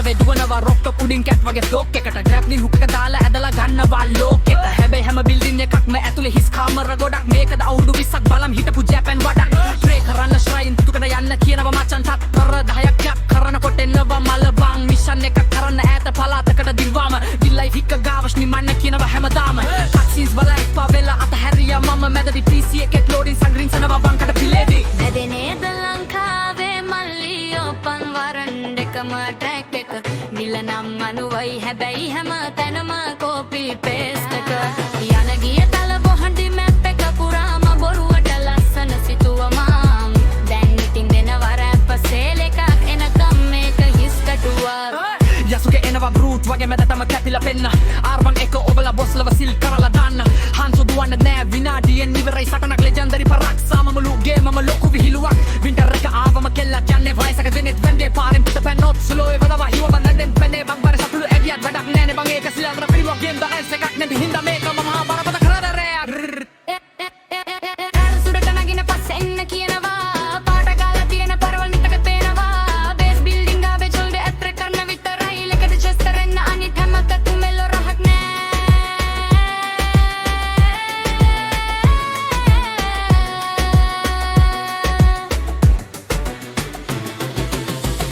වෙඩුවනවා රොක්ක pudding කැට් වගේ ෆ්ලෝක් එකට ග්‍රැබ්ලි hook එක දාලා ඇදලා ගන්නවා ලෝකෙට හැබැයි හැම බිල්ඩින් එකක්ම ඇතුලේ හිස් කාමර ගොඩක් මේකද අවුරුදු 20ක් බලම් හිටපු ජෑපන් වඩක් ට්‍රේ කරන්න ශ්‍රයින් තුකට යන්න කියනවා මචන් තත්තර 10ක් යක් කරනකොට එනවා මල බං මිෂන් එකක් කරන්න ඈත පළාතකට දිව්වාම දිල්ලයි හික්ක ගාවස් නිමන්න කියනවා හැමදාම ටැක්සිස් වල එපා වෙලා අතහැරියා මම මැදදී PC එකේ ලෝඩින් සංග්‍රීන් සනවා බංකට පිලේදී නැදෙනේද ලංකාවේ මල්ලියෝ පන් වරන් දෙකම ට්‍රැක් එක මිලනම් අනුවයි හැබැයි හැම තැනම කෝපි පේස්ට් එක යන ගිය තල බොහඬි මැප් එක පුරාම බොරුවට ලස්සන සිතුවමම් දැන් ඉතින් දෙනවා රැප් සේල් එකක් එනකම් මේක හිස් කටුවක් යසුගේ එනවා බෲට් වගේ මැදටම කැපිලා පෙන්න ආර්වන් එක ඔබලා බොස්ලව සිල් කරලා දාන්න හාන්සෝ දුවන්න නෑ විනාඩියෙන් ඉවරයි සටනක් ලෙජෙන්ඩරි පරක් සාමමලු ගේමම ලොකු විහිළුවක් වින්ටර් එක ආවම කෙල්ලක් යන්නේ වයසක දෙනෙත් වැන්දේ පාරෙන් පිට පැන්නොත් ස්ලෝ වෙනවා හිව බඳෙන් පැන්නේ බං බර සතුළු එවියත් වැඩක් නෑනේ බං ඒක සිලන්තර පිළිවක් ගේම් ඩාන්ස් එකක් නෙමෙයි හින්දා මේක මහා බරපතල කරදරයක් සුරට නගින පස්සේ එන්න කියනවා පාට ගාලා තියෙන පරවල් නිතක පේනවා බේස් බිල්ඩින් ආවේ චොල්ඩේ ඇත්‍ර කරන විතරයි ලෙකද චෙස් කරන්න අනිත් හැමකට මෙල්ල රහක්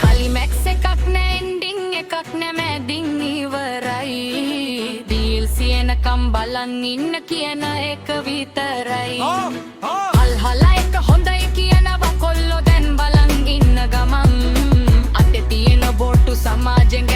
කලිමැක්ස් එකක් නෑ එන්ඩින් එකක් නෑ මැදින් ඉවරයි DLC එනකම් බලන් ඉන්න කියන එක විතරයි හල්හලා එක හොඳයි කියනවා කොල්ලෝ දැන් බලන් ඉන්න ගමන් අතේ තියෙන බොට්ටු සමාජෙන්